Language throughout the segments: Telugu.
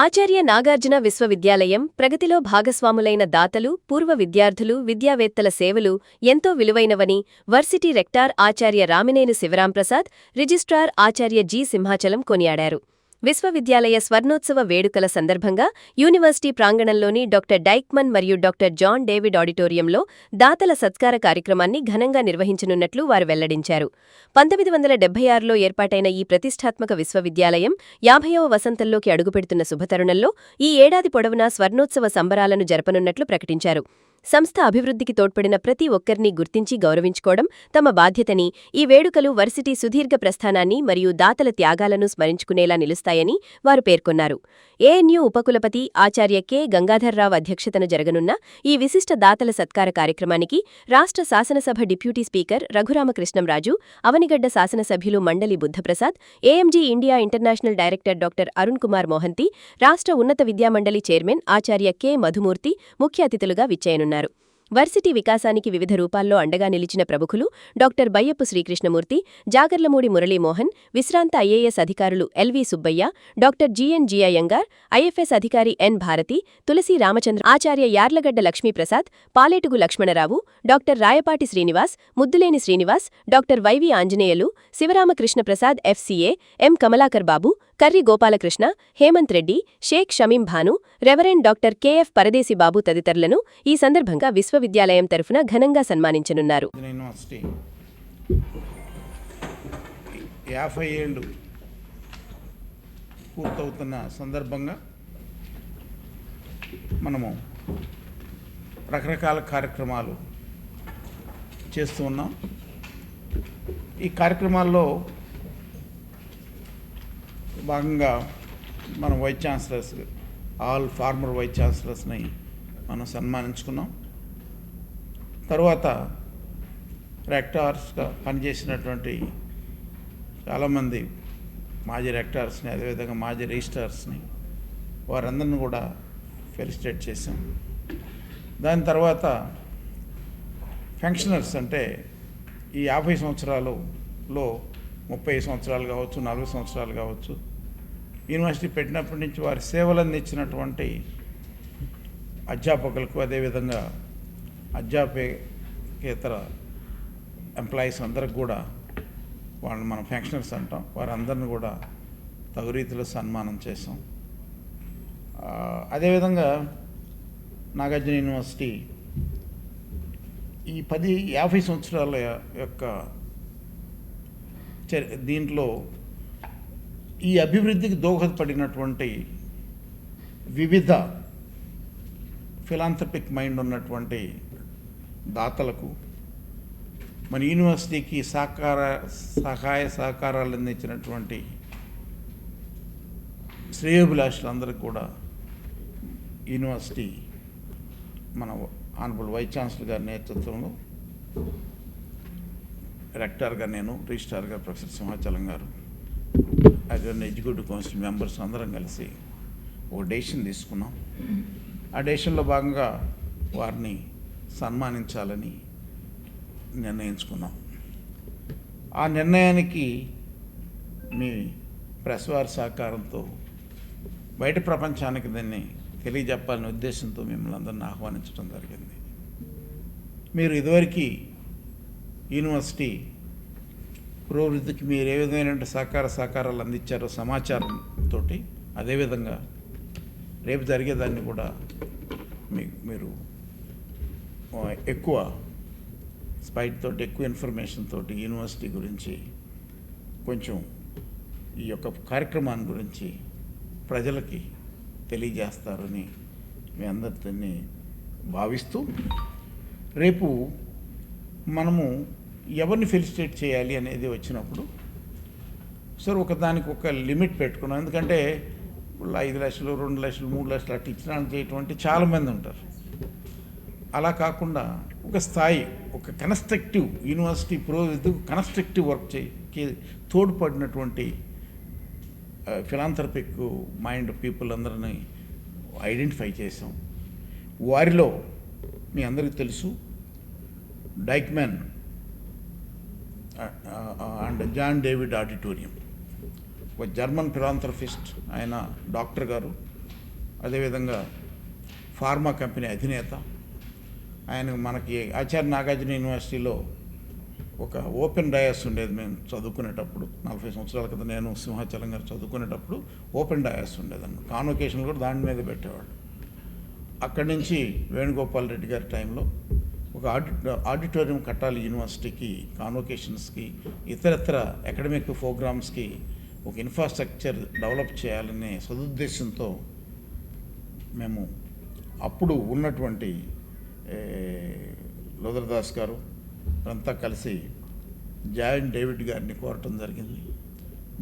ఆచార్య నాగార్జున విశ్వవిద్యాలయం ప్రగతిలో భాగస్వాములైన దాతలు, పూర్వ విద్యార్థులు, విద్యావేత్తల సేవలు ఎంతో విలువైనవని వర్సిటీ రెక్టార్ ఆచార్య రామినేని శివరాంప్రసాద్, రిజిస్ట్రార్ ఆచార్య జి. సింహాచలం కొనియాడారు. విశ్వవిద్యాలయ స్వర్ణోత్సవ వేడుకల సందర్భంగా యూనివర్సిటీ ప్రాంగణంలోని డాక్టర్ డైక్మన్ మరియు డాక్టర్ జాన్ డేవిడ్ ఆడిటోరియంలో దాతల సత్కార కార్యక్రమాన్ని ఘనంగా నిర్వహించనున్నట్లు వారు వెల్లడించారు. 1976లో ఏర్పాటైన ఈ ప్రతిష్ఠాత్మక విశ్వవిద్యాలయం 50వ వసంతంలోకి అడుగుపెడుతున్న శుభతరుణంలో ఈ ఏడాది పొడవునా స్వర్ణోత్సవ సంబరాలను జరపనున్నట్లు ప్రకటించారు. సంస్థ అభివృద్ధికి తోడ్పడిన ప్రతి ఒక్కరినీ గుర్తించి గౌరవించుకోవడం తమ బాధ్యతని, ఈ వేడుకలు వర్సిటీ సుదీర్ఘ ప్రస్థానాన్ని మరియు దాతల త్యాగాలను స్మరించుకునేలా నిలుస్తాయని వారు పేర్కొన్నారు. ఏఎన్యూ ఉపకులపతి ఆచార్య కె. గంగాధర్రావు అధ్యక్షతన జరగనున్న ఈ విశిష్ట దాతల సత్కార కార్యక్రమానికి రాష్ట్ర శాసనసభ డిప్యూటీ స్పీకర్ రఘురామకృష్ణంరాజు, అవనిగడ్డ శాసనసభ్యులు మండలి Buddha Prasad, AMG India international director doctor Arun Kumar Mohanty, రాష్ట్ర ఉన్నత విద్యామండలి చైర్మన్ ఆచార్య కె. మధుమూర్తి ముఖ్య అతిథులుగా విచ్చేయనున్నారు. వర్సిటీ వికాసానికి వివిధ రూపాల్లో అండగా నిలిచిన ప్రముఖులు డాక్టర్ బయ్యప్పు శ్రీకృష్ణమూర్తి, జాగర్లమూడి మురళీమోహన్, విశ్రాంత ఐఏఎస్ అధికారులు LV Subbaiah, doctor GN G. Iyengar, IFS అధికారి N. Bharati, Tulasi Ramachandra, Acharya Yarlagadda Lakshmiprasad, Paletugu Lakshmanarao, doctor Rayapati Srinivas, Muddaleni Srinivas, doctor YV Anjaneyulu, Sivaramakrishnaprasad FCA, M. Kamalakar Babu, Karri Gopalakrishna, Hemanth Reddy, Shaik Shamim Bhanu, reverend doctor KF Paradesi Babu తదితరులను ఈ సందర్భంగా విశ్వవిద్యాలయం తరఫున ఘనంగా సన్మానించనున్నారు. 50 ఏళ్ళు పూర్తవుతున్న సందర్భంగా మనము రకరకాల కార్యక్రమాలు చేస్తూ ఉన్నాం. ఈ కార్యక్రమాల్లో భాగంగా మనం vice chancellors, all former vice ఛాన్సలర్స్ని మనం సన్మానించుకున్నాం. తర్వాత రెక్టార్స్గా పనిచేసినటువంటి చాలామంది మాజీ రెక్టార్స్ని, అదేవిధంగా మాజీ రిజిస్ట్రార్స్ని, వారందరిని కూడా ఫెలిసిటేట్ చేశాం. దాని తర్వాత ఫంక్షనర్స్, అంటే ఈ 50 సంవత్సరాలలో 30 సంవత్సరాలు కావచ్చు, 40 సంవత్సరాలు కావచ్చు, యూనివర్సిటీ పెట్టినప్పటి నుంచి వారి సేవలు అందించినటువంటి అధ్యాపకులకు, అదేవిధంగా అధ్యాపకేతర ఎంప్లాయీస్ అందరికి కూడా వాళ్ళు మనం ఫంక్షనర్స్ అంటాం, వారందరిని కూడా తగు రీతిలో సన్మానం చేసాం. అదేవిధంగా నాగార్జున యూనివర్సిటీ ఈ 50 సంవత్సరాల యొక్క దీంట్లో ఈ అభివృద్ధికి దోహదపడినటువంటి వివిధ ఫిలాంథ్రపిక్ మైండ్ ఉన్నటువంటి దాతలకు, మన యూనివర్సిటీకి సహాయ సహకారాలు అందించినటువంటి శ్రేయోభిలాషులందరికీ కూడా యూనివర్సిటీ మన ఆనరబుల్ వైస్ ఛాన్సలర్ గారి నేతృత్వంలో, రెక్టార్గా నేను, రిజిస్ట్రార్గా ప్రొఫెసర్ సింహాచలం గారు, అదే ఎగ్జిక్యూటివ్ కౌన్సిల్ మెంబర్స్ అందరం కలిసి ఒక డెసిషన్ తీసుకున్నాం. ఆ డెసిషన్లో భాగంగా వారిని సన్మానించాలని నిర్ణయించుకున్నాం. ఆ నిర్ణయానికి మీ ప్రెస్ వారి సహకారంతో బయట ప్రపంచానికి దాన్ని తెలియజెప్పాలనే ఉద్దేశంతో మిమ్మల్ని అందరిని ఆహ్వానించడం జరిగింది. మీరు ఇదివరకు యూనివర్సిటీ పురోభివృద్ధికి మీరు ఏ విధమైన సహకారాలు అందించారో సమాచారంతో, అదేవిధంగా రేపు జరిగేదాన్ని కూడా మీరు ఎక్కువ స్పైట్ తోటి, ఎక్కువ ఇన్ఫర్మేషన్ తోటి యూనివర్సిటీ గురించి, కొంచెం ఈ యొక్క కార్యక్రమాన్ని గురించి ప్రజలకి తెలియజేస్తారని మీ అందరిని భావిస్తూ, రేపు మనము ఎవరిని ఫెలిసిటేట్ చేయాలి అనేది వచ్చినప్పుడు సార్ దానికి ఒక లిమిట్ పెట్టుకున్నాం. ఎందుకంటే 5 లక్షలు, 2 లక్షలు, 3 లక్షలు అట్లా ఇచ్చినానికి చేయటువంటి చాలామంది ఉంటారు. అలా కాకుండా ఒక స్థాయి, ఒక కన్స్ట్రక్టివ్ యూనివర్సిటీ పురోగతికి కన్స్ట్రక్టివ్ వర్క్ తోడ్పడినటువంటి ఫిలాంథ్రపిక్ మైండ్ పీపుల్ అందరినీ ఐడెంటిఫై చేసాం. వారిలో మీ అందరికీ తెలుసు Dieckmann and John David auditorium, ఒక జర్మన్ ఫిలాంథ్రఫిస్ట్, ఆయన డాక్టర్ గారు, అదేవిధంగా ఫార్మా కంపెనీ అధినేత. ఆయన మనకి ఆచార్య నాగార్జున యూనివర్సిటీలో ఒక ఓపెన్ డయాస్ ఉండేది. మేము చదువుకునేటప్పుడు 40 సంవత్సరాల క్రితం నేను సింహాచలం గారు చదువుకునేటప్పుడు ఓపెన్ డయాస్ ఉండేదన్నమాట. కాన్వకేషన్ కూడా దాని మీద పెట్టేవాళ్ళు. అక్కడి నుంచి వేణుగోపాల్ రెడ్డి గారి టైంలో ఒక ఆడిటోరియం కట్టాలి యూనివర్సిటీకి, కాన్వకేషన్స్కి, ఇతరత్ర అకాడమిక్ ప్రోగ్రామ్స్కి ఒక ఇన్ఫ్రాస్ట్రక్చర్ డెవలప్ చేయాలనే సదుద్దేశంతో మేము అప్పుడు ఉన్నటువంటి లోదరదాస్ గారు అంతా కలిసి జాన్ డేవిడ్ గారిని కోరటం జరిగింది.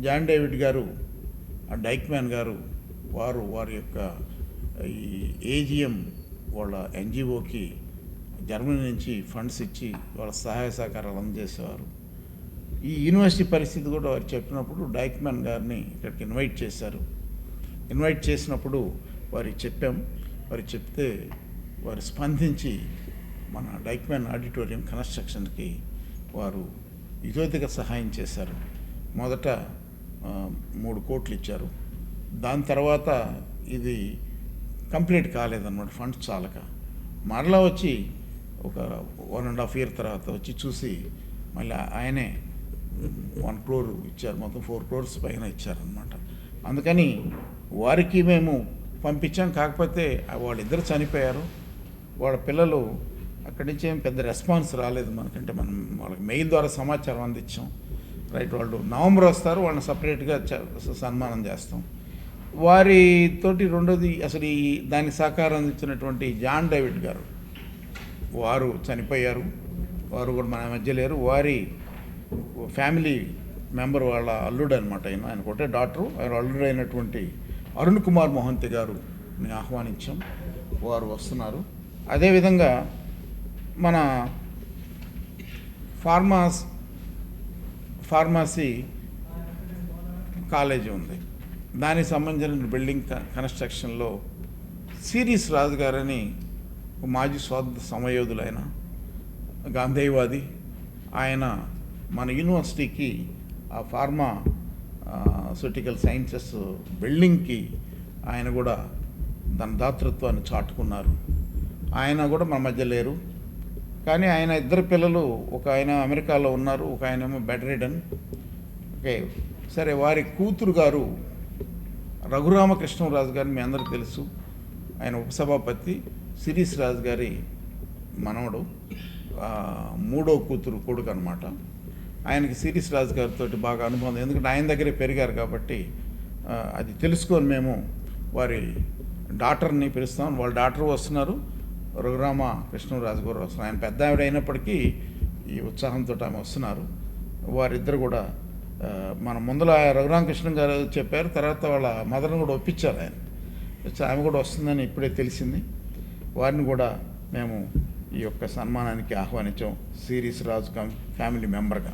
జాన్ డేవిడ్ గారు, ఆ డైక్మ్యాన్ గారు, వారి యొక్క ఈ ఏజిఎం వాళ్ళ ఎన్జిఓకి జర్మనీ నుంచి ఫండ్స్ ఇచ్చి వాళ్ళ సహాయ సహకారాలు అందజేసేవారు. ఈ యూనివర్సిటీ పరిస్థితి కూడా వారు చెప్పినప్పుడు డైక్మ్యాన్ గారిని ఇక్కడికి ఇన్వైట్ చేశారు. ఇన్వైట్ చేసినప్పుడు వారికి చెప్పాం. వారు చెప్తే వారు స్పందించి మన డైక్మ్యాన్ ఆడిటోరియం కన్స్ట్రక్షన్కి వారు ఇతోధిక సహాయం చేశారు. మొదట 3 కోట్లు ఇచ్చారు. దాని తర్వాత ఇది కంప్లీట్ కాలేదన్నమాట, ఫండ్స్ చాలక. మరలా వచ్చి ఒక 1.5 year తర్వాత వచ్చి చూసి మళ్ళీ ఆయనే 1 crore ఇచ్చారు. మొత్తం 4 crores పైన ఇచ్చారనమాట. అందుకని వారికి మేము పంపించాం. కాకపోతే వాళ్ళిద్దరు చనిపోయారు. వాళ్ళ పిల్లలు అక్కడి నుంచి ఏం పెద్ద రెస్పాన్స్ రాలేదు మనకంటే. మనం వాళ్ళకి మెయిల్ ద్వారా సమాచారం అందించాం. రైట్, వాళ్ళు నవంబర్ వస్తారు, వాళ్ళని సపరేట్గా సన్మానం చేస్తాం. వారితోటి రెండోది అసలు ఈ దానికి సహకారం అందించినటువంటి జాన్ డేవిడ్ గారు, వారు చనిపోయారు. వారు కూడా మన మధ్య లేరు. వారి ఫ్యామిలీ మెంబర్ వాళ్ళ అల్లుడు అనమాట. ఆయన ఒకటే డాక్టరు. ఆయన అల్లుడు అయినటువంటి అరుణ్ కుమార్ మోహంతి గారుని ఆహ్వానించాం. వారు వస్తున్నారు. అదేవిధంగా మన ఫార్మసీ కాలేజీ ఉంది. దానికి సంబంధించిన బిల్డింగ్ కన్స్ట్రక్షన్లో సిరీస్ రాజు గారని మాజీ స్వాతంత్ర సమయోధులైన గాంధేయవాది, ఆయన మన యూనివర్సిటీకి ఆ ఫార్మాస్యూటికల్ సైన్సెస్ బిల్డింగ్కి ఆయన కూడా దాని దాతృత్వాన్ని చాటుకున్నారు. ఆయన కూడా మన మధ్య లేరు. కానీ ఆయన 2 పిల్లలు, ఒక ఆయన అమెరికాలో ఉన్నారు, ఒక ఆయనేమో బెడ్ రిడన్. ఓకే, సరే. వారి కూతురు గారు రఘురామకృష్ణరాజు గారిని మీ అందరికీ తెలుసు. ఆయన ఉపసభాపతి, సిరీస్ రాజు గారి మనవడు, 3వ కూతురు కొడుకు అనమాట. ఆయనకి సిరీస్ రాజు గారితో బాగా అనుబంధం, ఎందుకంటే ఆయన దగ్గరే పెరిగారు కాబట్టి అది తెలుసుకొని మేము వారి డాక్టర్ని పిలుస్తాం. వాళ్ళ డాక్టర్ వస్తున్నారు, రఘురామ కృష్ణరాజు గారు వస్తున్నారు. ఆయన పెద్ద ఆవిడ అయినప్పటికీ ఈ ఉత్సాహంతో ఆమె వస్తున్నారు. వారిద్దరు కూడా మన ముందర రఘురామకృష్ణ గారు చెప్పారు, తర్వాత వాళ్ళ మదర్ని కూడా ఒప్పించారు ఆయన. ఆమె కూడా వస్తుందని ఇప్పుడే తెలిసింది. వారిని కూడా మేము ఈ యొక్క సన్మానానికి ఆహ్వానించాం, సిరీస్ రాజు ఫ్యామిలీ మెంబర్గా.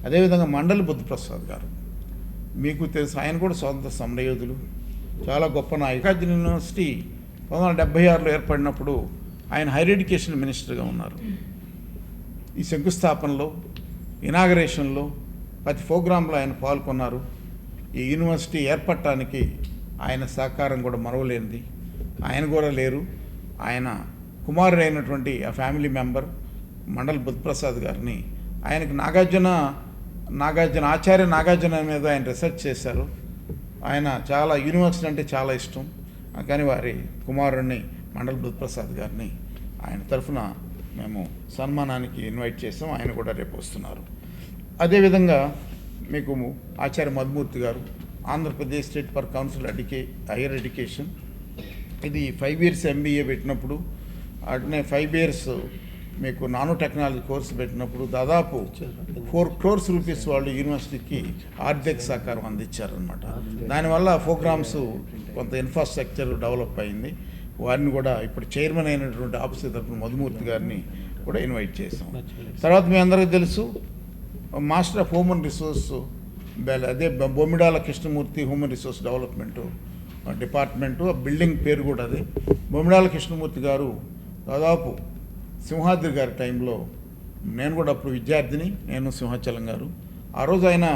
అదేవిధంగా మండలి బుద్ధప్రసాద్ గారు, మీకు తెలుసు, ఆయన కూడా స్వాతంత్ర సమరయోధులు, చాలా గొప్ప నాయకుడు. నాగార్జున యూనివర్సిటీ 1976లో ఏర్పడినప్పుడు ఆయన హైయర్ ఎడ్యుకేషన్ మినిస్టర్గా ఉన్నారు. ఈ శంకుస్థాపనలో, ఇనాగరేషన్లో, ప్రతి ప్రోగ్రాంలో ఆయన పాల్గొన్నారు. ఈ యూనివర్సిటీ ఏర్పడటానికి ఆయన సహకారం కూడా మరవలేనిది. ఆయన కూడా లేరు. ఆయన కుమారుడు అయినటువంటి ఆ ఫ్యామిలీ మెంబర్ మండలి బుద్ధప్రసాద్ గారిని, ఆయనకి ఆచార్య నాగార్జున మీద ఆయన రీసెర్చ్ చేశారు. ఆయన చాలా యూనివర్సిటీ అంటే చాలా ఇష్టం. కానీ వారి కుమారుడిని మండలి బుద్ధప్రసాద్ గారిని ఆయన తరఫున మేము సన్మానానికి ఇన్వైట్ చేసాం. ఆయన కూడా రేపు వస్తున్నారు. అదేవిధంగా మీకు ఆచార్య మధుమూర్తి గారు, Andhra Pradesh state for council higher education, ఇది 5 years MBA పెట్టినప్పుడు, అట్నే 5 years మీకు నానో టెక్నాలజీ కోర్సు పెట్టినప్పుడు దాదాపు 4 crores రూపీస్ వాళ్ళు యూనివర్సిటీకి ఆర్థిక సహకారం అందించారనమాట. దానివల్ల ప్రోగ్రామ్స్ కొంత ఇన్ఫ్రాస్ట్రక్చర్ డెవలప్ అయింది. వారిని కూడా ఇప్పుడు చైర్మన్ అయినటువంటి ఆఫీసర్ తరఫున మధుమూర్తి గారిని కూడా ఇన్వైట్ చేసాం. తర్వాత మీ అందరికీ తెలుసు, మాస్టర్ ఆఫ్ హ్యూమన్ రిసోర్స్ అదే Bommidala Krishnamurthy human resource development department, building పేరు కూడా అదే. బొమ్మిడాల కృష్ణమూర్తి గారు దాదాపు సింహాద్రి గారి టైంలో, నేను కూడా అప్పుడు విద్యార్థిని, నేను సింహాచలం గారు, ఆ రోజు ఆయన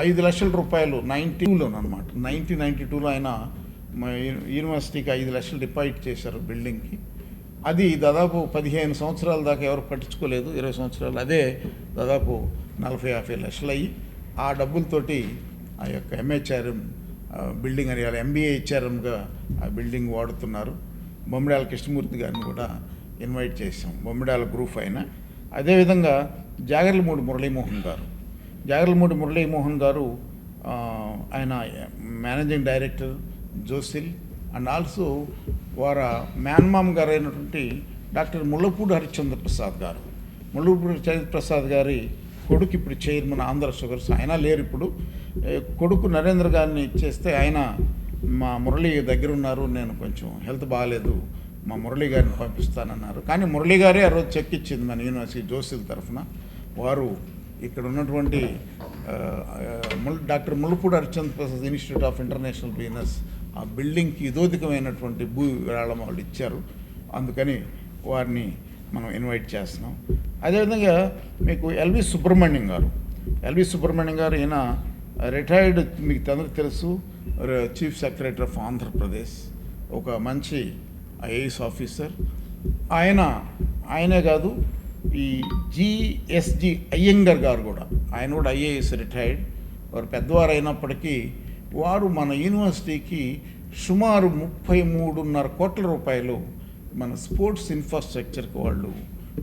5 లక్షల రూపాయలు 1992లో అనమాట, 1992లో ఆయన మా యూనివర్సిటీకి 5 లక్షలు డిపాజిట్ చేశారు బిల్డింగ్కి. అది దాదాపు 15 సంవత్సరాల దాకా ఎవరు పట్టించుకోలేదు, 20 సంవత్సరాలు. అదే దాదాపు 40-50 లక్షలు అయ్యి ఆ డబ్బులతోటి ఆ యొక్క ఎంహెచ్ఆర్ఎం బిల్డింగ్ అని ఎంబీఏ హెచ్ఆర్ఎంగా ఆ బిల్డింగ్ వాడుతున్నారు. బొమ్మిడాల కృష్ణమూర్తి గారిని కూడా ఇన్వైట్ చేసాం, బొమ్మిడాల గ్రూప్ అయిన. అదేవిధంగా జాగర్లమూడి మురళీమోహన్ గారు ఆయన managing director Jocil, and also వారి మేనమామ గారు అయినటువంటి డాక్టర్ ముళ్ళపూడి హరిశ్చంద్ర ప్రసాద్ గారి కొడుకు ఇప్పుడు చైర్మన్ ఆంధ్ర షుగర్స్. ఆయన లేరు ఇప్పుడు. కొడుకు నరేంద్ర గారిని ఇచ్చేస్తే ఆయన మా మురళి దగ్గర ఉన్నారు, నేను కొంచెం హెల్త్ బాగాలేదు, మా మురళి గారిని పంపిస్తానన్నారు. కానీ మురళి గారే ఆ రోజు చెక్ ఇచ్చింది మన యూనివర్సిటీ జోసిల్ తరఫున. వారు ఇక్కడ ఉన్నటువంటి doctor Mullapudi Harishchandra Prasad institute of international business ఆ బిల్డింగ్కి ఇదోధికమైనటువంటి భూ విరాళం వాళ్ళు ఇచ్చారు. అందుకని వారిని మనం ఇన్వైట్ చేస్తున్నాం. అదేవిధంగా మీకు ఎల్వి సుబ్రహ్మణ్యం గారు ఈయన రిటైర్డ్, మీకు అందరికీ తెలుసు, చీఫ్ సెక్రటరీ ఆఫ్ ఆంధ్రప్రదేశ్, ఒక మంచి ఐఏఎస్ ఆఫీసర్. ఆయనే కాదు, ఈ జిఎస్జి అయ్యంగర్ గారు కూడా, ఆయన కూడా ఐఏఎస్ రిటైర్డ్. వారు పెద్దవారు అయినప్పటికీ వారు మన యూనివర్సిటీకి సుమారు 33.5 కోట్ల రూపాయలు మన స్పోర్ట్స్ ఇన్ఫ్రాస్ట్రక్చర్కి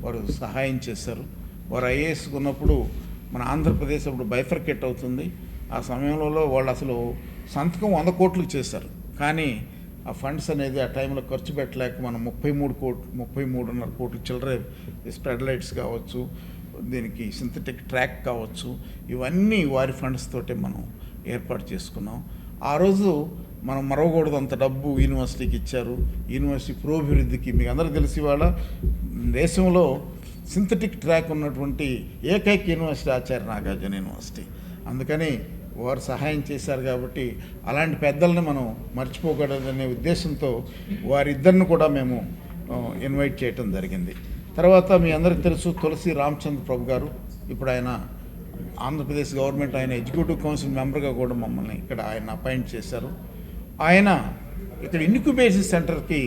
వారు సహాయం చేశారు. వారు ఐఏఎస్ ఉన్నప్పుడు మన ఆంధ్రప్రదేశ్ అప్పుడు బైఫర్కేట్ అవుతుంది. ఆ సమయంలో వాళ్ళు అసలు సంతకం 100 కోట్లకు చేశారు. కానీ ఆ ఫండ్స్ అనేది ఆ టైంలో ఖర్చు పెట్టలేక మనం 33.5 కోట్లు చిల్లర స్ప్రెడ్ లైట్స్ కావచ్చు, దీనికి సింథటిక్ ట్రాక్ కావచ్చు, ఇవన్నీ వారి ఫండ్స్ తోటే మనం ఏర్పాటు చేసుకున్నాం. ఆ రోజు మనం మరవకూడదు, అంత డబ్బు యూనివర్సిటీకి ఇచ్చారు. యూనివర్సిటీ పురోభివృద్ధికి మీకు అందరూ తెలిసి వాళ్ళ దేశంలో సింథటిక్ ట్రాక్ ఉన్నటువంటి ఏకైక యూనివర్సిటీ ఆచార్య నాగార్జున యూనివర్సిటీ. అందుకని వారు సహాయం చేశారు. కాబట్టి అలాంటి పెద్దల్ని మనం మర్చిపోకూడదనే ఉద్దేశంతో వారిద్దరిని కూడా మేము ఇన్వైట్ చేయటం జరిగింది. తర్వాత మీ అందరికీ తెలుసు తులసి రామచంద్ర ప్రభు గారు, ఇప్పుడు ఆయన ఆంధ్రప్రదేశ్ గవర్నమెంట్ ఆయన ఎగ్జిక్యూటివ్ కౌన్సిల్ మెంబర్గా కూడా మమ్మల్ని ఇక్కడ ఆయన అపాయింట్ చేశారు. ఆయన ఇక్కడ ఇన్క్యుబేషన్ సెంటర్కి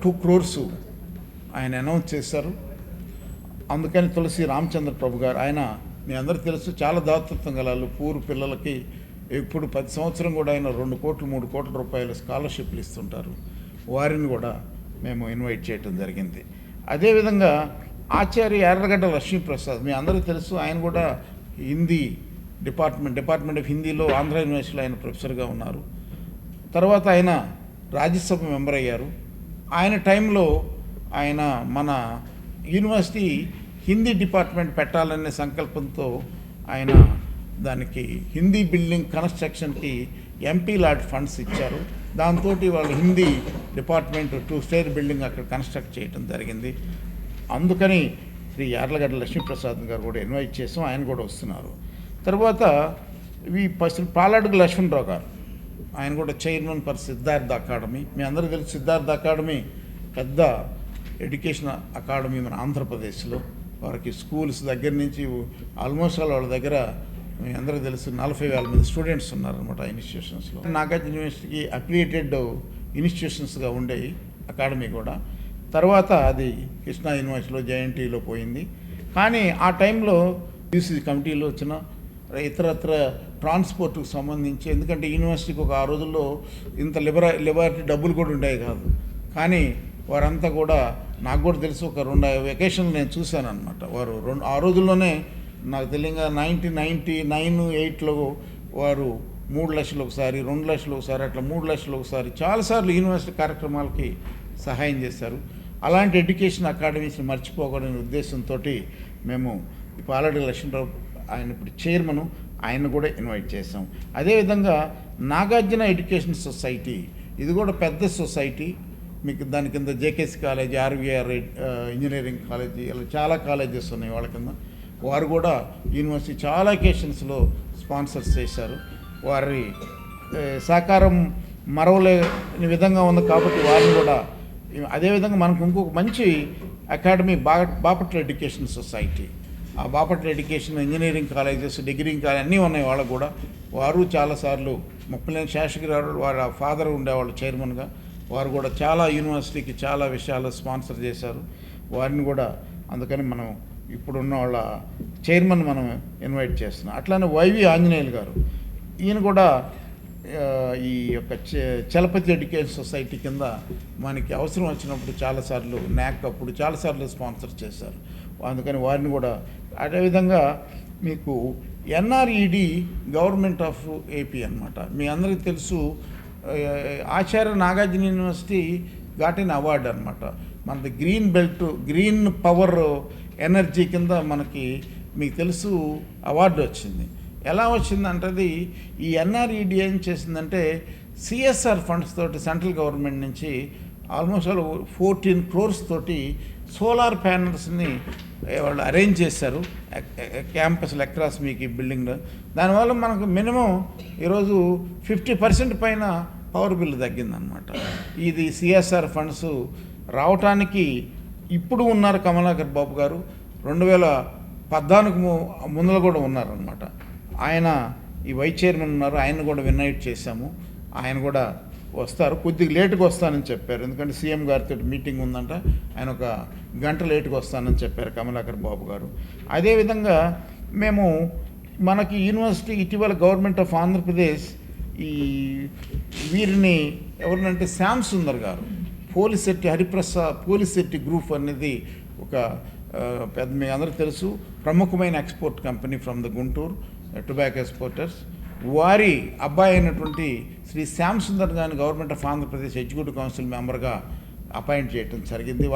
2 crores ఆయన అనౌన్స్ చేశారు. అందుకని తులసి రామచంద్ర ప్రభు గారు, ఆయన మీ అందరికీ తెలుసు చాలా దాతృత్వం గలాలు, పూర్వ పిల్లలకి ఇప్పుడు 10 సంవత్సరం కూడా ఆయన 2 కోట్లు 3 కోట్ల రూపాయల స్కాలర్షిప్లు ఇస్తుంటారు. వారిని కూడా మేము ఇన్వైట్ చేయటం జరిగింది. అదేవిధంగా ఆచార్య యార్లగడ్డ లక్ష్మీప్రసాద్, మీ అందరికీ తెలుసు, ఆయన కూడా హిందీ డిపార్ట్మెంట్ ఆఫ్ హిందీలో ఆంధ్ర యూనివర్సిటీలో ఆయన ప్రొఫెసర్గా ఉన్నారు. తర్వాత ఆయన రాజ్యసభ మెంబర్ అయ్యారు. ఆయన టైంలో ఆయన మన యూనివర్సిటీ హిందీ డిపార్ట్మెంట్ పెట్టాలనే సంకల్పంతో ఆయన దానికి హిందీ బిల్డింగ్ కన్స్ట్రక్షన్కి ఎంపీ లాట్ ఫండ్స్ ఇచ్చారు. దాంతో వాళ్ళు హిందీ డిపార్ట్మెంట్ 2-స్టేర్ బిల్డింగ్ అక్కడ కన్స్ట్రక్ట్ చేయడం జరిగింది. అందుకని శ్రీ యార్లగడ్డ లక్ష్మీప్రసాద్ గారు కూడా ఇన్వైట్ చేసాం, ఆయన కూడా వస్తున్నారు. తర్వాత పాలాడుగు లక్ష్మణరావు గారు, ఆయన కూడా చైర్మన్ ఫర్ సిద్ధార్థ అకాడమీ. మీ అందరికీ తెలుసు సిద్ధార్థ అకాడమీ పెద్ద ఎడ్యుకేషన్ అకాడమీ మన ఆంధ్రప్రదేశ్లో. వారికి స్కూల్స్ దగ్గర నుంచి ఆల్మోస్ట్ వాళ్ళ దగ్గర మీ అందరికీ తెలుసు 40,000 మంది స్టూడెంట్స్ ఉన్నారనమాట ఆ ఇన్స్టిట్యూషన్స్లో. నాగార్జున యూనివర్సిటీకి అఫిలియేటెడ్ ఇన్స్టిట్యూషన్స్గా ఉండేవి అకాడమీ కూడా. తర్వాత అది కృష్ణా యూనివర్సిటీలో జేఎన్టీలో పోయింది. కానీ ఆ టైంలో యూసీ కమిటీలో వచ్చిన ఇతరత్ర ట్రాన్స్పోర్ట్కి సంబంధించి, ఎందుకంటే యూనివర్సిటీకి ఆ రోజుల్లో ఇంత లిబర్టీ డబ్బులు కూడా ఉండేవి కాదు. కానీ వారంతా కూడా, నాకు కూడా తెలుసు, ఒక 2 వెకేషన్లు నేను చూశాను అనమాట. వారు ఆ రోజుల్లోనే నాకు తెలియగా 1999-8లో వారు 3 లక్షలు ఒకసారి, 2 లక్షలు ఒకసారి, అట్లా 3 లక్షలు ఒకసారి చాలాసార్లు యూనివర్సిటీ కార్యక్రమాలకి సహాయం చేశారు. అలాంటి ఎడ్యుకేషన్ అకాడమీస్ని మర్చిపోకూడని ఉద్దేశంతో మేము పాలాడుగు లక్ష్మణరావు, ఆయన ఇప్పుడు చైర్మను, ఆయన కూడా ఇన్వైట్ చేసాం. అదేవిధంగా నాగార్జున ఎడ్యుకేషన్ సొసైటీ, ఇది కూడా పెద్ద సొసైటీ. మీకు దాని కింద JKC college, RVR engineering college, ఇలా చాలా కాలేజెస్ ఉన్నాయి వాళ్ళ కింద. వారు కూడా యూనివర్సిటీ చాలా అకేషన్స్లో స్పాన్సర్స్ చేశారు. వారి సహకారం మరవలేని విధంగా ఉంది కాబట్టి వారిని కూడా. అదేవిధంగా మనకు ఇంకొక మంచి అకాడమీ బాపట్ల ఎడ్యుకేషన్ సొసైటీ, ఆ Bapatla education, engineering colleges, degree college అన్నీ ఉన్నాయి వాళ్ళకు కూడా. వారు చాలాసార్లు ముప్పలేని శాసగిరారు వారి ఫాదర్ ఉండేవాళ్ళు చైర్మన్గా, వారు కూడా చాలా యూనివర్సిటీకి చాలా విషయాలు స్పాన్సర్ చేశారు. వారిని కూడా అందుకని మనం ఇప్పుడున్న వాళ్ళ చైర్మన్ మనం ఇన్వైట్ చేస్తున్నాం. అట్లానే వైవి ఆంజనేయులు గారు, ఈయన కూడా ఈ యొక్క చలపతి ఎడ్యుకేషన్ సొసైటీ కింద మనకి అవసరం వచ్చినప్పుడు చాలాసార్లు న్యాక్ అప్పుడు చాలాసార్లు స్పాన్సర్ చేశారు. అందుకని వారిని కూడా. అదేవిధంగా మీకు ఎన్ఆర్ఈడి గవర్నమెంట్ ఆఫ్ ఏపీ అన్నమాట. మీ అందరికీ తెలుసు, ఆచార్య నాగార్జున యూనివర్సిటీ గాటిన్ అవార్డు అనమాట. మనది green belt, green power energy కింద మనకి మీకు తెలుసు అవార్డు వచ్చింది. ఎలా వచ్చిందంటే ఈ ఎన్ఆర్ఈడి ఏం చేసిందంటే సిఎస్ఆర్ ఫండ్స్ తోటి సెంట్రల్ గవర్నమెంట్ నుంచి ఆల్మోస్ట్ 14 crores తోటి సోలార్ ప్యానల్స్ని వాళ్ళు అరేంజ్ చేశారు క్యాంపస్లో అక్రాస్ మీకు ఈ బిల్డింగ్లో. దానివల్ల మనకు మినిమం ఈరోజు 50% పైన పవర్ బిల్లు తగ్గిందనమాట. ఇది సిఎస్ఆర్ ఫండ్స్ రావటానికి ఇప్పుడు ఉన్నారు కమలాకర్ బాబు గారు, 2014 ముందులో కూడా ఉన్నారనమాట. ఆయన ఈ వైస్ చైర్మన్ ఉన్నారు, ఆయన కూడా ఇన్వైట్ చేశాము. ఆయన కూడా వస్తారు, కొద్దిగా లేటుగా వస్తానని చెప్పారు, ఎందుకంటే సీఎం గారితో మీటింగ్ ఉందంట. ఆయన ఒక గంట లేటుగా వస్తానని చెప్పారు కమలాకర్ బాబు గారు. అదేవిధంగా మేము మనకి యూనివర్సిటీ ఇటీవల గవర్నమెంట్ ఆఫ్ ఆంధ్రప్రదేశ్ ఈ వీరిని ఎవరినంటే శ్యామ్ సుందర్ గారు, పోలిశెట్టి హరిప్రసాద్ పోలిశెట్టి గ్రూప్ అనేది ఒక పెద్ద మీ అందరికీ తెలుసు ప్రముఖమైన export company from the Guntur tobacco exporters. వారి అబ్బాయి అయినటువంటి శ్రీ శ్యామ్ సుందర్ గారిని government of Andhra Pradesh executive council మెంబర్గా అపాయింట్ చేయడం జరిగింది.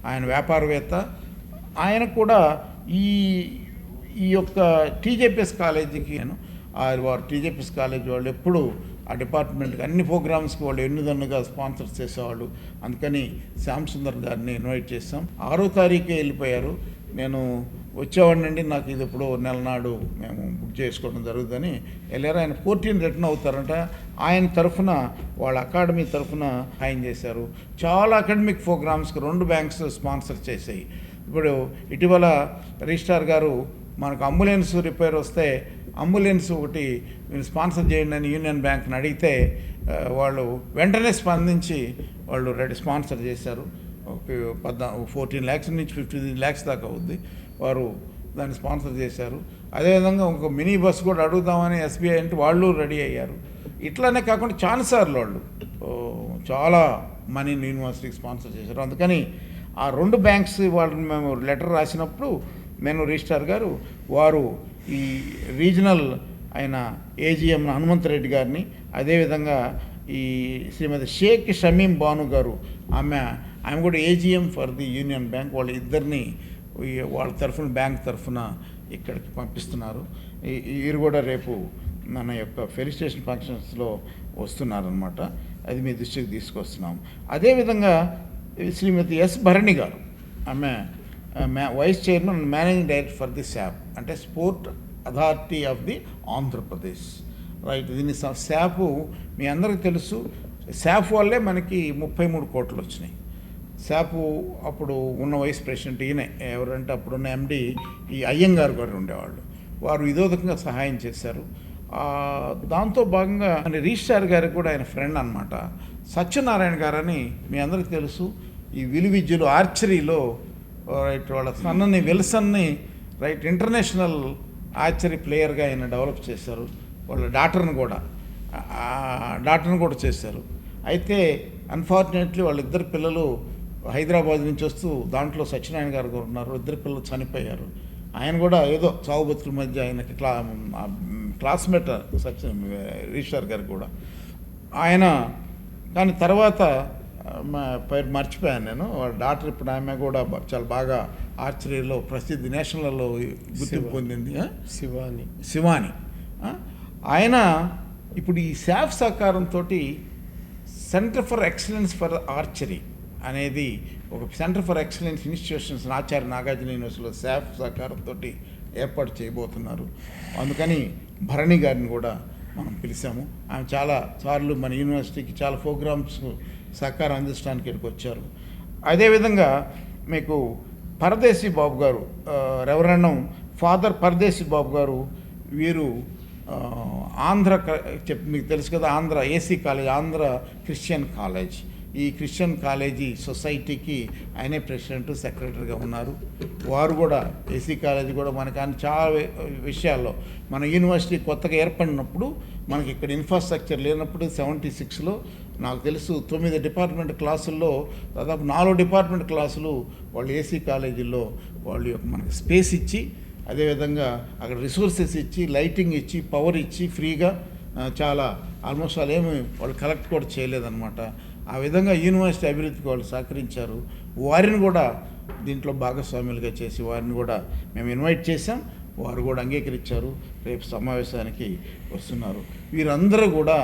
ఆయన వ్యాపారవేత్త. ఆయన కూడా ఈ యొక్క టీజేపీఎస్ కాలేజీకి వారు టీజేపీఎస్ కాలేజీ వాళ్ళు ఎప్పుడు ఆ డిపార్ట్మెంట్కి అన్ని ప్రోగ్రామ్స్కి వాళ్ళు ఎన్నిదన్నుగా స్పాన్సర్ చేసేవాళ్ళు. అందుకని శ్యామ్ సుందర్ గారిని ఇన్వైట్ చేస్తాం. 6వ తారీఖే వెళ్ళిపోయారు. నేను వచ్చేవాడినండి, నాకు ఇది ఎప్పుడో నెల నాడు మేము బుక్ చేసుకోవడం జరుగుతుందని వెళ్ళారు. ఆయన 14 రిటర్న్ అవుతారంట. ఆయన తరఫున వాళ్ళ అకాడమీ తరఫున ఆయన చేశారు. చాలా అకాడమిక్ ప్రోగ్రామ్స్కి 2 బ్యాంక్స్ స్పాన్సర్ చేశాయి. ఇప్పుడు ఇటీవల రిజిస్ట్రార్ గారు మనకు అంబులెన్స్ రిపేర్ వస్తే అంబులెన్స్ ఒకటి మీరు స్పాన్సర్ చేయండి అని యూనియన్ బ్యాంక్ని అడిగితే వాళ్ళు వెంటనే స్పందించి వాళ్ళు స్పాన్సర్ చేశారు. 14 lakhs నుంచి 15 lakhs దాకా అవుద్ది. వారు దాన్ని స్పాన్సర్ చేశారు. అదేవిధంగా ఒక మినీ బస్ కూడా అడుగుదామని ఎస్బీఐ అంటే వాళ్ళు రెడీ అయ్యారు. ఇట్లానే కాకుండా చాలాసార్లు వాళ్ళు చాలా మనీని యూనివర్సిటీకి స్పాన్సర్ చేశారు. అందుకని ఆ 2 బ్యాంక్స్ వాళ్ళని మేము లెటర్ రాసినప్పుడు మేము రిజిస్ట్రార్ గారు వారు ఈ రీజనల్ అయిన ఏజీఎం హనుమంతరెడ్డి గారిని, అదేవిధంగా ఈ శ్రీమతి షేక్ షమీం బాను గారు, ఆమె కూడా AGM for the union bank, వాళ్ళ ఇద్దరిని వాళ్ళ తరఫున బ్యాంక్ తరఫున ఇక్కడికి పంపిస్తున్నారు. వీరు కూడా రేపు మన యొక్క ఫెలిసిటేషన్ ఫంక్షన్స్లో వస్తున్నారనమాట. అది మీ దృష్టికి తీసుకొస్తున్నాం. అదేవిధంగా శ్రీమతి ఎస్ భరణి గారు, ఆమె vice chairman and managing director for the SAAP, అంటే sport authority of the Andhra Pradesh, right. దీన్ని శాప్ మీ అందరికీ తెలుసు. శాప్ వల్లే మనకి 33 కోట్లు వచ్చినాయి. శాప్ అప్పుడు ఉన్న వైస్ ప్రెసిడెంట్ ఈయనే, ఎవరంటే అప్పుడున్న ఎండి ఈ అయ్యంగారు గారు ఉండేవాళ్ళు. వారు ఇదోదకంగా సహాయం చేశారు. దాంతో భాగంగా రిజిస్ట్రార్ గారికి కూడా ఆయన ఫ్రెండ్ అనమాట, సత్యనారాయణ గారని మీ అందరికీ తెలుసు. ఈ విలువిద్యలు ఆర్చరీలో రైట్ వాళ్ళ సన్నని విల్సన్ని రైట్ ఇంటర్నేషనల్ ఆర్చరీ ప్లేయర్గా ఆయన డెవలప్ చేశారు. వాళ్ళ డాక్టర్ని కూడా చేశారు. అయితే అన్ఫార్చునేట్లీ వాళ్ళిద్దరు పిల్లలు హైదరాబాద్ నుంచి వస్తూ దాంట్లో సత్యనారాయణ గారు కూడా ఉన్నారు. 2 పిల్లలు చనిపోయారు. ఆయన కూడా ఏదో చావు బతుకుల మధ్య ఆయనకి క్లాస్మేట్ రిజిస్ట్రార్ గారు కూడా ఆయన. కానీ తర్వాత పేరు మర్చిపోయాను నేను. వాళ్ళ డాక్టర్ ఇప్పుడు ఆమె కూడా చాలా బాగా ఆర్చరీలో ప్రసిద్ధి నేషనల్లో గుర్తింపు పొందింది, శివాని. ఆయన ఇప్పుడు ఈ శాఫ్ సహకారంతో centre for excellence for archery అనేది ఒక centre for excellence institutions Acharya Nagarjuna యూనివర్సిటీలో శాఫ్ సహకారంతో ఏర్పాటు చేయబోతున్నారు. అందుకని భరణి గారిని కూడా మనం పిలిచాము. ఆమె చాలా సార్లు మన యూనివర్సిటీకి చాలా ప్రోగ్రామ్స్ సహకారం అందించడానికి ఇక్కడికి వచ్చారు. అదేవిధంగా మీకు పరదేశీ బాబు గారు, రెవరెండం ఫాదర్ పరదేశీ బాబు గారు, వీరు ఆంధ్ర మీకు తెలుసు కదా, Andhra AC college, Andhra Christian college. ఈ క్రిస్టియన్ కాలేజీ సొసైటీకి ఆయనే ప్రెసిడెంట్, సెక్రటరీగా ఉన్నారు. వారు కూడా ఏసీ కాలేజీ కూడా మనకి అన్ని చాలా విషయాల్లో, మన యూనివర్సిటీ కొత్తగా ఏర్పడినప్పుడు మనకి ఇక్కడ ఇన్ఫ్రాస్ట్రక్చర్ లేనప్పుడు 76లో నాకు తెలుసు 9 డిపార్ట్మెంట్ క్లాసుల్లో దాదాపు 4 డిపార్ట్మెంట్ క్లాసులు వాళ్ళు ఏసీ కాలేజీల్లో వాళ్ళు మనకి స్పేస్ ఇచ్చి, అదేవిధంగా అక్కడ రిసోర్సెస్ ఇచ్చి, లైటింగ్ ఇచ్చి, పవర్ ఇచ్చి ఫ్రీగా చాలా ఆల్మోస్ట్ వాళ్ళు ఏమి వాళ్ళు కలెక్ట్ కూడా చేయలేదన్నమాట. ఆ విధంగా యూనివర్సిటీ అభివృద్ధికి వాళ్ళు సహకరించారు. వారిని కూడా దీంట్లో భాగస్వాములుగా చేసి వారిని కూడా మేము ఇన్వైట్ చేశాం. వారు కూడా అంగీకరించారు, రేపు సమావేశానికి వస్తున్నారు. వీరందరూ కూడా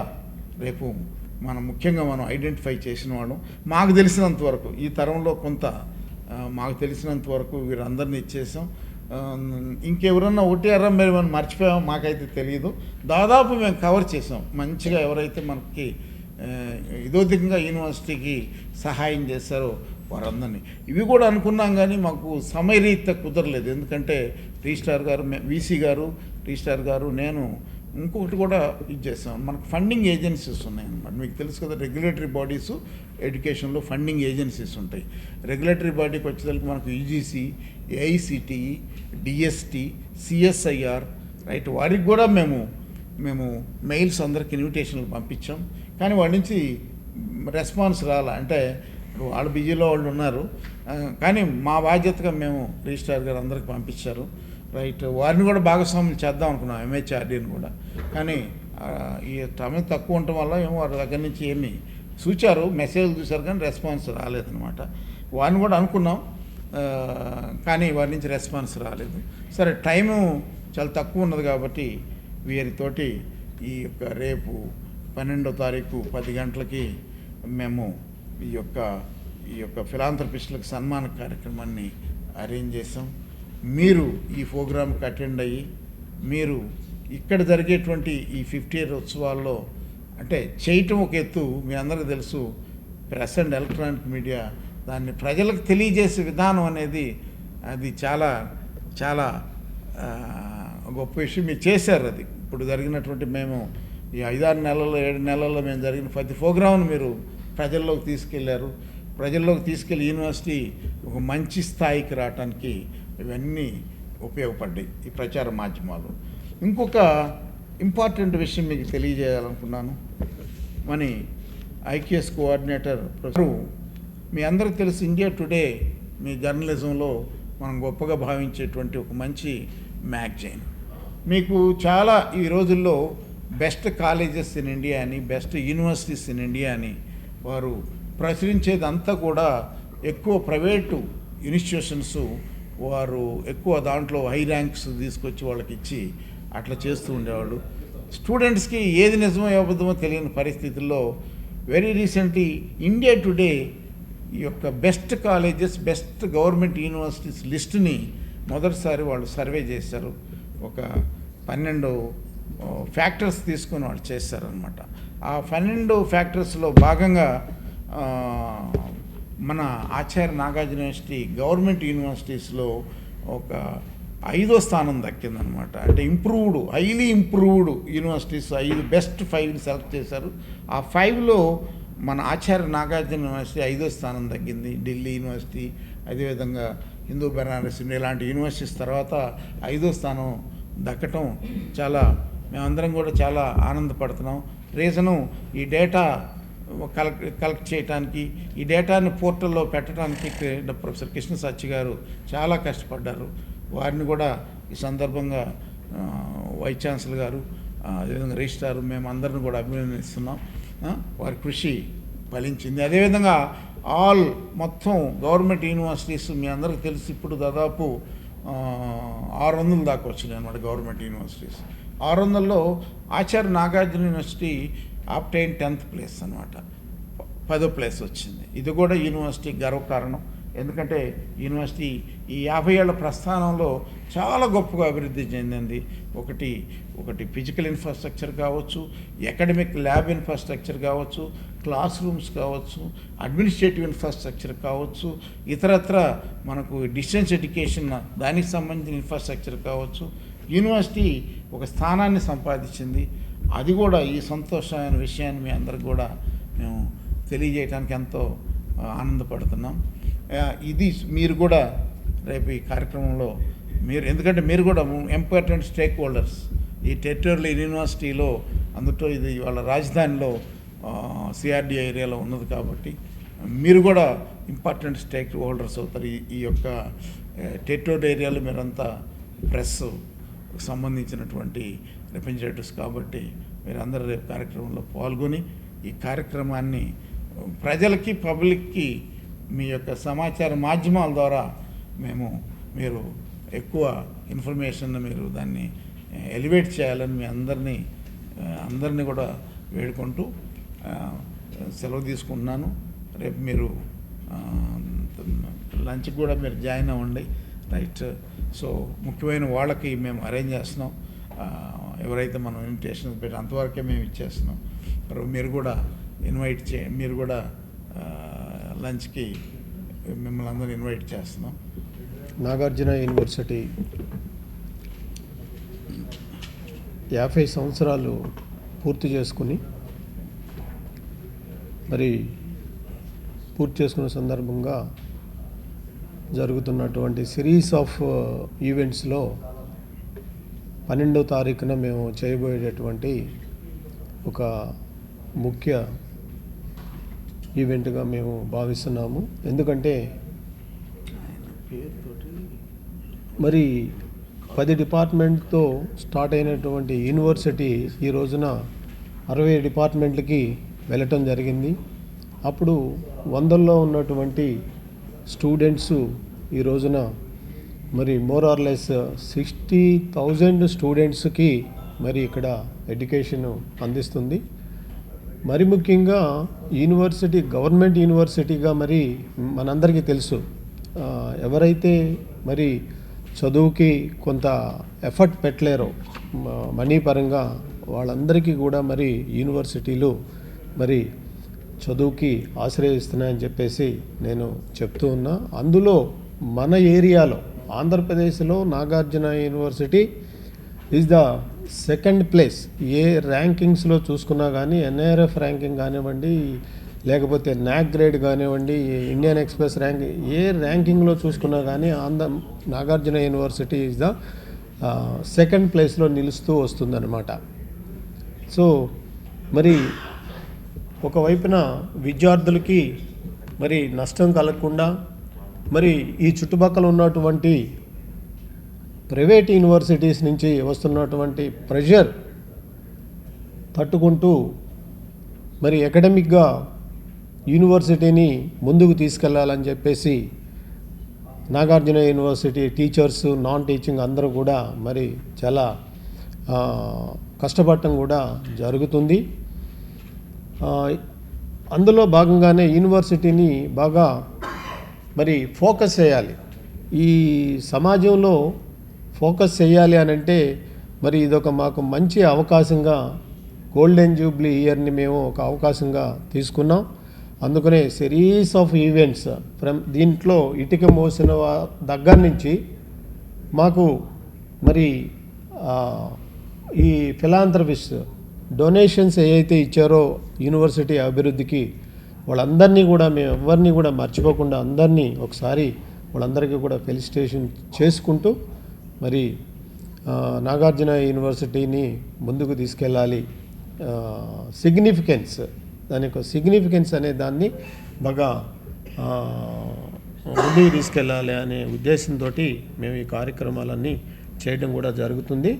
రేపు ముఖ్యంగా మనం ఐడెంటిఫై చేసిన వాళ్ళం. మాకు తెలిసినంత వరకు ఈ తరంలో కొంత మాకు తెలిసినంత వరకు వీరందరినీ ఇచ్చేసాం. ఇంకెవరన్నా ఒకటి మీరు మనం మర్చిపోయాం, మాకైతే తెలియదు. దాదాపు మేము కవర్ చేసాం మంచిగా. ఎవరైతే మనకి ఇదోదికంగా యూనివర్సిటీకి సహాయం చేశారో వారందరినీ. ఇవి కూడా అనుకున్నాం కానీ మాకు సమయరీత్యా కుదరలేదు. ఎందుకంటే రిజిస్ట్రార్ గారు, వీసీ గారు, రిజిస్ట్రార్ గారు, నేను ఇంకొకటి కూడా ఇది చేస్తాం. మనకు ఫండింగ్ ఏజెన్సీస్ ఉన్నాయన్నమాట. మీకు తెలుసు కదా, రెగ్యులేటరీ బాడీస్ ఎడ్యుకేషన్లో ఫండింగ్ ఏజెన్సీస్ ఉంటాయి. రెగ్యులేటరీ బాడీకి వచ్చేసరికి మనకు UGC, AICTE, DST, CSIR, right. వారికి కూడా మేము మెయిల్స్ అందరికి ఇన్విటేషన్లు పంపించాం. కానీ వాళ్ళ నుంచి రెస్పాన్స్ రాలా. అంటే వాళ్ళు బిజీలో వాళ్ళు ఉన్నారు. కానీ మా బాధ్యతగా మేము రిజిస్ట్రార్ గారు అందరికి పంపించారు, రైట్. వారిని కూడా భాగస్వాములు చేద్దాం అనుకున్నాం, ఎంహెచ్ఆర్డీని కూడా. కానీ ఈ సమయం తక్కువ ఉండటం వల్ల ఏమో వారి దగ్గర నుంచి ఏమి చూచారు, మెసేజ్లు చూశారు కానీ రెస్పాన్స్ రాలేదన్నమాట. వారిని కూడా అనుకున్నాం కానీ వారి నుంచి రెస్పాన్స్ రాలేదు. సరే, టైము చాలా తక్కువ ఉన్నది కాబట్టి వీరితోటి ఈ యొక్క రేపు 12వ తారీఖు 10 గంటలకి మేము ఈ యొక్క ఫిలాంథ్రపిస్టులకు సన్మాన కార్యక్రమాన్ని అరేంజ్ చేసాం. మీరు ఈ ప్రోగ్రామ్కి అటెండ్ అయ్యి మీరు ఇక్కడ జరిగేటువంటి ఈ 50 ఇయర్ ఉత్సవాల్లో అంటే చేయటం ఒక ఎత్తు, మీ అందరికీ తెలుసు, ప్రెస్ అండ్ ఎలక్ట్రానిక్ మీడియా దాన్ని ప్రజలకు తెలియజేసే విధానం అనేది అది చాలా చాలా గొప్ప విషయం. మీరు చేశారు అది. ఇప్పుడు జరిగినటువంటి మేము ఈ 5-6 నెలల్లో 7 నెలల్లో మేము జరిగిన ప్రతి ప్రోగ్రామ్ను మీరు ప్రజల్లోకి తీసుకెళ్లారు. ప్రజల్లోకి తీసుకెళ్లి యూనివర్సిటీ ఒక మంచి స్థాయికి రావడానికి ఇవన్నీ ఉపయోగపడ్డాయి ఈ ప్రచార మాధ్యమాలు. ఇంకొక ఇంపార్టెంట్ విషయం మీకు తెలియజేయాలనుకున్నాను. మన ఐక్యూఎస్ కోఆర్డినేటర్ ప్రొఫెసర్, మీ అందరికీ తెలుసు, ఇండియా టుడే మీ జర్నలిజంలో మనం గొప్పగా భావించేటువంటి ఒక మంచి మ్యాగజైన్. మీకు చాలా ఈ రోజుల్లో బెస్ట్ కాలేజెస్ ఇన్ ఇండియా అని, బెస్ట్ యూనివర్సిటీస్ ఇన్ ఇండియా అని వారు ప్రచురించేదంతా కూడా ఎక్కువ ప్రైవేటు ఇన్స్టిట్యూషన్స్ వారు ఎక్కువ దాంట్లో హై ర్యాంక్స్ తీసుకొచ్చి వాళ్ళకి ఇచ్చి అట్లా చేస్తూ ఉండేవాళ్ళు. స్టూడెంట్స్కి ఏది నిజమో అబద్ధమో తెలియని పరిస్థితుల్లో వెరీ రీసెంట్లీ ఇండియా టుడే ఈ యొక్క best colleges, best government universities లిస్టుని మొదటిసారి వాళ్ళు సర్వే చేశారు. ఒక 12 ఫ్యాక్టర్స్ తీసుకొని వాళ్ళు చేశారనమాట. ఆ 12 ఫ్యాక్టర్స్లో భాగంగా మన ఆచార్య నాగార్జున యూనివర్సిటీ గవర్నమెంట్ యూనివర్సిటీస్లో ఒక 5వ స్థానం దక్కిందనమాట. అంటే improved, highly improved universities 5 best 5 select చేశారు. ఆ 5లో మన ఆచార్య నాగార్జున యూనివర్సిటీ 5వ స్థానం దక్కింది. ఢిల్లీ యూనివర్సిటీ, అదేవిధంగా హిందూ బెనారస్ ఇలాంటి యూనివర్సిటీస్ తర్వాత 5వ స్థానం దక్కటం చాలా మేమందరం కూడా చాలా ఆనందపడుతున్నాం. రీజను ఈ డేటా కలెక్ట్ చేయడానికి, ఈ డేటాని పోర్టల్లో పెట్టడానికి ప్రొఫెసర్ కృష్ణ సత్య గారు చాలా కష్టపడ్డారు. వారిని కూడా ఈ సందర్భంగా వైస్ ఛాన్సలర్ గారు, అదేవిధంగా రిజిస్ట్రార్, మేము అందరిని కూడా అభినందిస్తున్నాం. వారి కృషి ఫలించింది. అదేవిధంగా మొత్తం గవర్నమెంట్ యూనివర్సిటీస్ మీ అందరికీ తెలిసి ఇప్పుడు దాదాపు 600 దాకా వచ్చినాయి అన్నమాట గవర్నమెంట్ యూనివర్సిటీస్. 600లో Acharya Nagarjuna university obtain 10th place అనమాట, 10వ ప్లేస్ వచ్చింది. ఇది కూడా యూనివర్సిటీ గర్వకారణం. ఎందుకంటే యూనివర్సిటీ ఈ 50 ఏళ్ల ప్రస్థానంలో చాలా గొప్పగా అభివృద్ధి చెందింది. ఒకటి ఫిజికల్ ఇన్ఫ్రాస్ట్రక్చర్ కావచ్చు, అకాడమిక్ ల్యాబ్ ఇన్ఫ్రాస్ట్రక్చర్ కావచ్చు, క్లాస్ రూమ్స్ కావచ్చు, అడ్మినిస్ట్రేటివ్ ఇన్ఫ్రాస్ట్రక్చర్ కావచ్చు, ఇతరత్ర మనకు డిస్టెన్స్ ఎడ్యుకేషన్ దానికి సంబంధించిన ఇన్ఫ్రాస్ట్రక్చర్ కావచ్చు, యూనివర్సిటీ ఒక స్థానాన్ని సంపాదించింది. అది కూడా ఈ సంతోషమైన విషయాన్ని మీ అందరికి కూడా మేము తెలియజేయడానికి ఎంతో ఆనందపడుతున్నాం. ఇది మీరు కూడా రేపు ఈ కార్యక్రమంలో ఎందుకంటే మీరు కూడా ఇంపార్టెంట్ స్టేక్ హోల్డర్స్ ఈ టెరిటోరియల్ యూనివర్సిటీలో, అందులో ఇది వాళ్ళ రాజధానిలో సిఆర్డి ఏరియాలో ఉన్నది కాబట్టి మీరు కూడా ఇంపార్టెంట్ స్టేక్ హోల్డర్స్ అవుతారు. ఈ యొక్క టెరిటోరియల్ ఏరియాలో మీరంతా ప్రెస్ సంబంధించినటువంటి రిప్రజెంటేటివ్స్ కాబట్టి మీరందరూ రేపు కార్యక్రమంలో పాల్గొని ఈ కార్యక్రమాన్ని ప్రజలకి, పబ్లిక్కి మీ యొక్క సమాచార మాధ్యమాల ద్వారా మీరు ఎక్కువ ఇన్ఫర్మేషన్ మీరు దాన్ని ఎలివేట్ చేయాలని మీ అందరినీ కూడా వేడుకుంటూ సెలవు తీసుకుంటున్నాను. రేపు మీరు లంచ్కి కూడా మీరు జాయిన్ అవ్వండి. రైట్. సో ముఖ్యమైన వాళ్ళకి మేము అరేంజ్ చేస్తున్నాం. ఎవరైతే మనం ఇన్విటేషన్ పెట్టి అంతవరకే మేము ఇచ్చేస్తున్నాం. మీరు కూడా మీరు కూడా లంచ్కి మిమ్మల్ని అందరూ ఇన్వైట్ చేస్తున్నాం. నాగార్జున యూనివర్సిటీ 50 సంవత్సరాలు పూర్తి చేసుకున్న సందర్భంగా జరుగుతున్నటువంటి సిరీస్ ఆఫ్ ఈవెంట్స్లో 12వ తారీఖున మేము చేయబోయేటటువంటి ఒక ముఖ్య ఈవెంట్గా మేము భావిస్తున్నాము. ఎందుకంటే 10 డిపార్ట్మెంట్తో స్టార్ట్ అయినటువంటి యూనివర్సిటీ ఈ రోజున 60 డిపార్ట్మెంట్లకి వెళ్ళటం జరిగింది. అప్పుడు 100లో ఉన్నటువంటి స్టూడెంట్స్ ఈ రోజున మోర్ ఆర్ లెస్ 60,000 స్టూడెంట్స్కి ఇక్కడ ఎడ్యుకేషన్ అందిస్తుంది. మరి ముఖ్యంగా యూనివర్సిటీ గవర్నమెంట్ యూనివర్సిటీగా మనందరికీ తెలుసు, ఎవరైతే చదువుకి కొంత ఎఫర్ట్ పెట్టలేరో మనీ పరంగా వాళ్ళందరికీ కూడా యూనివర్సిటీలు చదువుకి ఆశ్రయిస్తున్నాయని చెప్పేసి నేను చెప్తూ ఉన్నా. అందులో మన ఏరియాలో ఆంధ్రప్రదేశ్లో Nagarjuna university is the second place. ఏ ర్యాంకింగ్స్లో చూసుకున్నా కానీ, ఎన్ఐఆర్ఎఫ్ ర్యాంకింగ్ కానివ్వండి, లేకపోతే నాక్ గ్రేడ్ కానివ్వండి, ఇండియన్ ఎక్స్ప్రెస్ ర్యాంకింగ్, ఏ ర్యాంకింగ్లో చూసుకున్నా కానీ Nagarjuna university is the second ప్లేస్లో నిలుస్తూ వస్తుందన్నమాట. సో ఒకవైపున విద్యార్థులకి నష్టం కలగకుండా ఈ చుట్టుపక్కల ఉన్నటువంటి ప్రైవేట్ యూనివర్సిటీస్ నుంచి వస్తున్నటువంటి ప్రెషర్ తట్టుకుంటూ అకాడమిక్గా యూనివర్సిటీని ముందుకు తీసుకెళ్లాలని చెప్పేసి Nagarjuna university teachers, non teaching అందరూ కూడా చాలా కష్టపడటం కూడా జరుగుతుంది. అందులో భాగంగానే యూనివర్సిటీని బాగా ఫోకస్ చేయాలి. ఈ సమాజంలో ఫోకస్ చేయాలి అని అంటే ఇదొక మాకు మంచి అవకాశంగా, గోల్డెన్ జూబ్లీ ఇయర్ని మేము ఒక అవకాశంగా తీసుకున్నాం. అందుకనే సిరీస్ ఆఫ్ ఈవెంట్స్ దీంట్లో ఇటుక మోసిన దగ్గర నుంచి మాకు ఈ ఫిలాంథ్రపిస్ట్ డొనేషన్స్ ఏవైతే ఇచ్చారో యూనివర్సిటీ అభివృద్ధికి, వాళ్ళందరినీ కూడా మేము ఎవరిని కూడా మర్చిపోకుండా అందరినీ ఒకసారి వాళ్ళందరికీ కూడా ఫెలిసిటేషన్ చేసుకుంటూ నాగార్జున యూనివర్సిటీని ముందుకు తీసుకెళ్ళాలి. సిగ్నిఫికెన్స్, దాని యొక్క సిగ్నిఫికెన్స్ అనే దాన్ని బాగా ముందుకు తీసుకెళ్ళాలి అనే ఉద్దేశంతో మేము ఈ కార్యక్రమాలన్నీ చేయడం కూడా జరుగుతుంది.